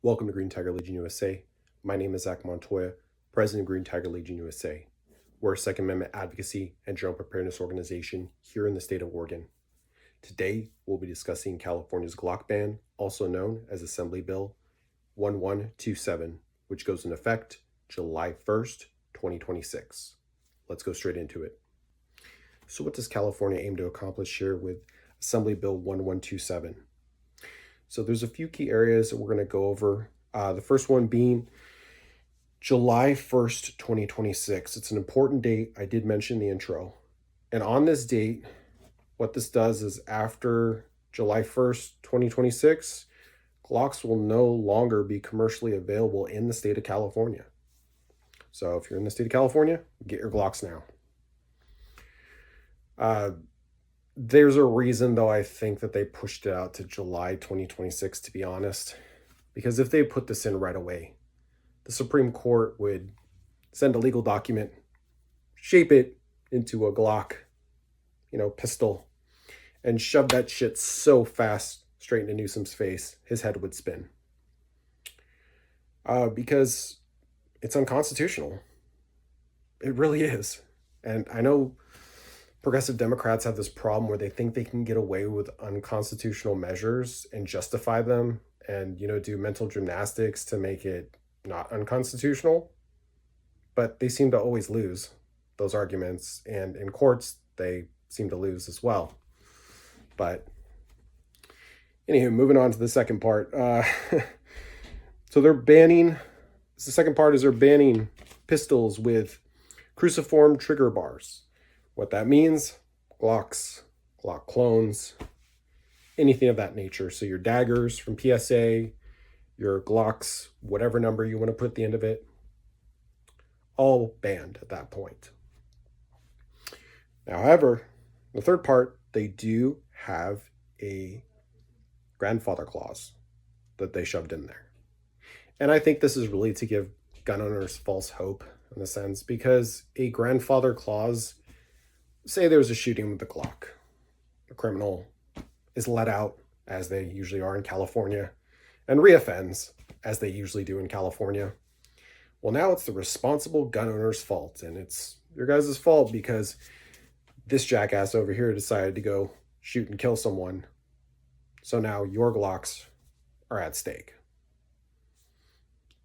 Welcome to Green Tiger Legion USA. My name is Zach Montoya, President of Green Tiger Legion USA. We're a Second Amendment advocacy and general preparedness organization here in the state of Oregon. Today, we'll be discussing California's Glock ban, also known as Assembly Bill 1127, which goes into effect July 1st, 2026. Let's go straight into it. So what does California aim to accomplish here with Assembly Bill 1127? So there's a few key areas that we're going to go over. The first one being July 1st, 2026. It's an important date. I did mention the intro. And on this date, what this does is after July 1st, 2026, Glocks will no longer be commercially available in the state of California. So if you're in the state of California, get your Glocks now. There's a reason, though, I think that they pushed it out to July 2026, to be honest. Because if they put this in right away, the Supreme Court would send a legal document, shape it into a Glock, pistol, and shove that shit so fast straight into Newsom's face, his head would spin. Because it's unconstitutional. It really is. And I know progressive Democrats have this problem where they think they can get away with unconstitutional measures and justify them and, do mental gymnastics to make it not unconstitutional. But they seem to always lose those arguments. And in courts, they seem to lose as well. But anywho, moving on to the second part. So they're banning, the second part is they're banning pistols with cruciform trigger bars. What that means, Glocks, Glock clones, anything of that nature. So your daggers from PSA, your Glocks, whatever number you want to put at the end of it, all banned at that point. Now, however, the third part, they do have a grandfather clause that they shoved in there. And I think this is really to give gun owners false hope in a sense, because a grandfather clause, say there's a shooting with the Glock. The criminal is let out, as they usually are in California, and reoffends, as they usually do in California. Well, now it's the responsible gun owner's fault, and it's your guys' fault because this jackass over here decided to go shoot and kill someone. So now your Glocks are at stake.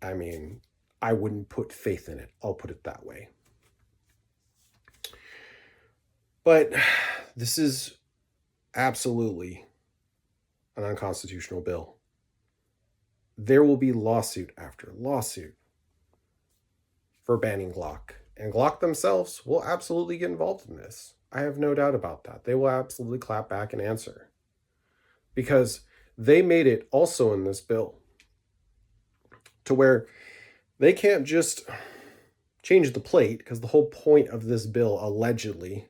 I mean, I wouldn't put faith in it. I'll put it that way. But this is absolutely an unconstitutional bill. There will be lawsuit after lawsuit for banning Glock. And Glock themselves will absolutely get involved in this. I have no doubt about that. They will absolutely clap back and answer. Because they made it also in this bill to where they can't just change the plate, because the whole point of this bill, allegedly,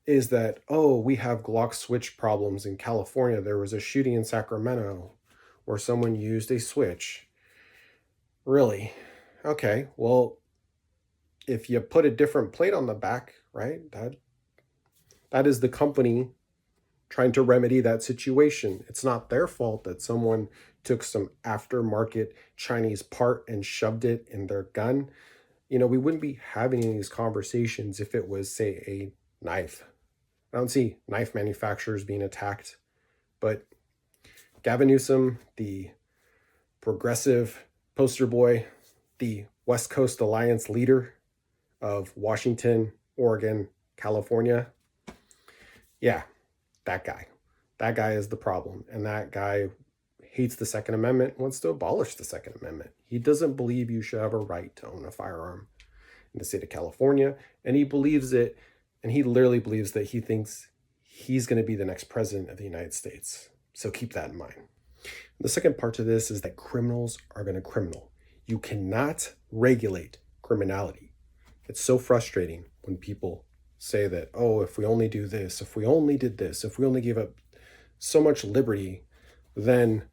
is that, we have Glock switch problems in California. There was a shooting in Sacramento where someone used a switch. Really? Okay, well, if you put a different plate on the back, right, that is the company trying to remedy that situation. It's not their fault that someone took some aftermarket Chinese part and shoved it in their gun. We wouldn't be having these conversations if it was, say, a knife. I don't see knife manufacturers being attacked, but Gavin Newsom, the progressive poster boy, the West Coast Alliance leader of Washington, Oregon, California, yeah, that guy is the problem. And that guy hates the Second Amendment, wants to abolish the Second Amendment. He doesn't believe you should have a right to own a firearm in the state of California, and he believes it. And he literally believes that he thinks he's going to be the next president of the United States. So keep that in mind. The second part to this is that criminals are going to criminal. You cannot regulate criminality. It's so frustrating when people say that, if we only do this, if we only did this, if we only gave up so much liberty, then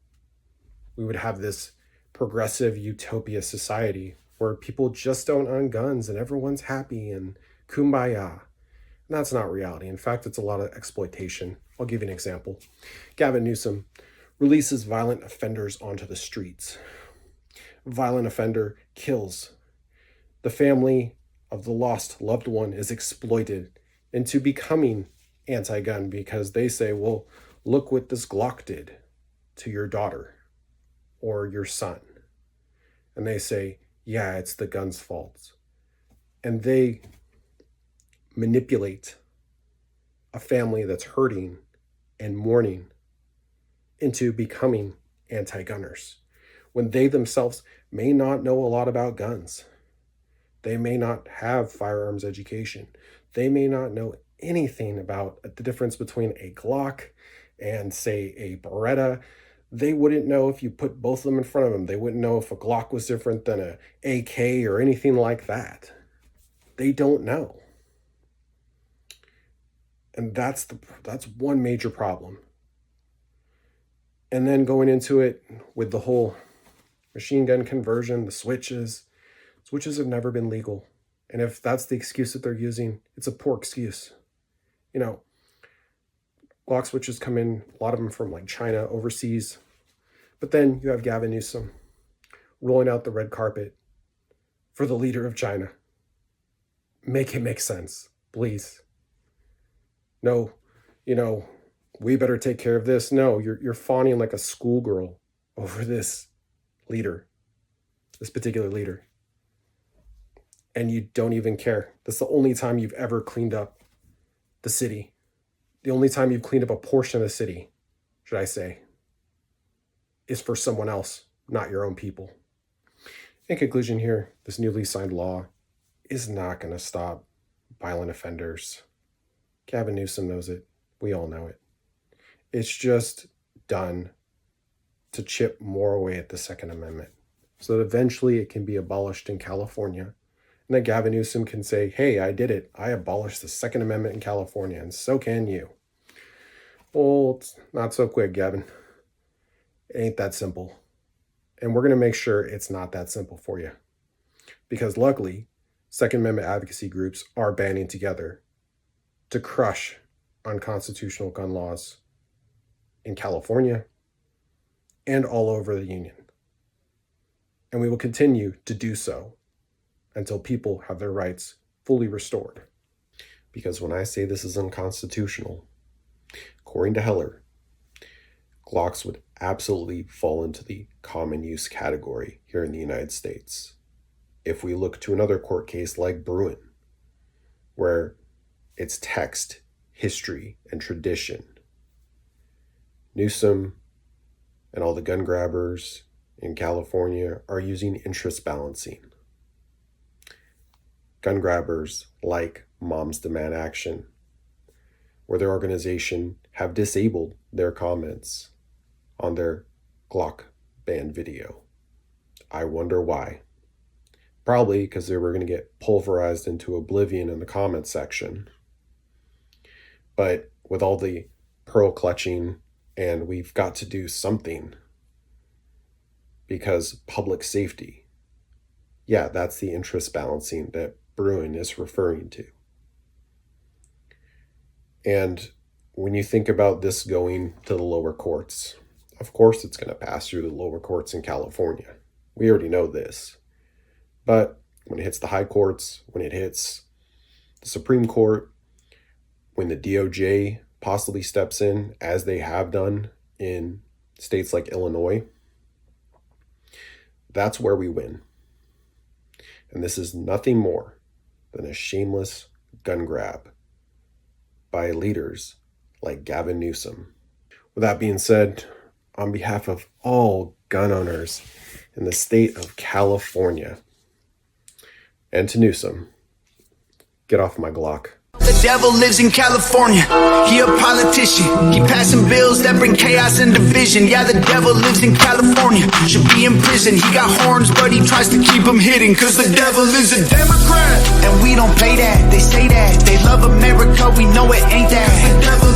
we would have this progressive utopia society where people just don't own guns and everyone's happy and kumbaya. And that's not reality. In fact, it's a lot of exploitation. I'll give you an example. Gavin Newsom releases violent offenders onto the streets. violent offender kills. The family of the lost loved one is exploited into becoming anti-gun because they say, well, look what this Glock did to your daughter or your son. And they say, yeah, it's the gun's fault. And they manipulate a family that's hurting and mourning into becoming anti-gunners when they themselves may not know a lot about guns. They may not have firearms education. They may not know anything about the difference between a Glock and, say, a Beretta. They wouldn't know if you put both of them in front of them. They wouldn't know if a Glock was different than an AK or anything like that. They don't know. And that's one major problem. And then going into it with the whole machine gun conversion, the switches have never been legal. And if that's the excuse that they're using, it's a poor excuse. You know, Glock switches come in, a lot of them from like China, overseas. But then you have Gavin Newsom rolling out the red carpet for the leader of China. Make it make sense, please. No, we better take care of this. No, you're fawning like a schoolgirl over this leader, this particular leader. And you don't even care. That's the only time you've ever cleaned up the city. The only time you've cleaned up a portion of the city, should I say, is for someone else, not your own people. In conclusion here, this newly signed law is not going to stop violent offenders. Gavin Newsom knows it. We all know it. It's just done to chip more away at the Second Amendment so that eventually it can be abolished in California. And then Gavin Newsom can say, hey, I did it. I abolished the Second Amendment in California, and so can you. Well, it's not so quick, Gavin. It ain't that simple. And we're going to make sure it's not that simple for you. Because luckily, Second Amendment advocacy groups are banding together to crush unconstitutional gun laws in California and all over the union. And we will continue to do so until people have their rights fully restored. Because when I say this is unconstitutional, according to Heller, Glocks would absolutely fall into the common use category here in the United States. If we look to another court case like Bruin, where it's text, history, and tradition, Newsom and all the gun grabbers in California are using interest balancing. Gun grabbers like Moms Demand Action, where their organization have disabled their comments on their Glock ban video. I wonder why. Probably because they were going to get pulverized into oblivion in the comment section. But with all the pearl clutching, and we've got to do something because public safety. Yeah, that's the interest balancing that Bruin is referring to. And when you think about this going to the lower courts, of course it's going to pass through the lower courts in California. We already know this. But when it hits the high courts, when it hits the Supreme Court, when the DOJ possibly steps in, as they have done in states like Illinois, that's where we win. And this is nothing more than a shameless gun grab by leaders like Gavin Newsom. With that being said, on behalf of all gun owners in the state of California, and to Newsom, get off my Glock. The devil lives in California, he a politician. He passing bills that bring chaos and division. Yeah, the devil lives in California, should be in prison. He got horns, but he tries to keep them hidden. Cause the devil is a Democrat, and we don't play that. They say that, they love America, we know it ain't that. The devil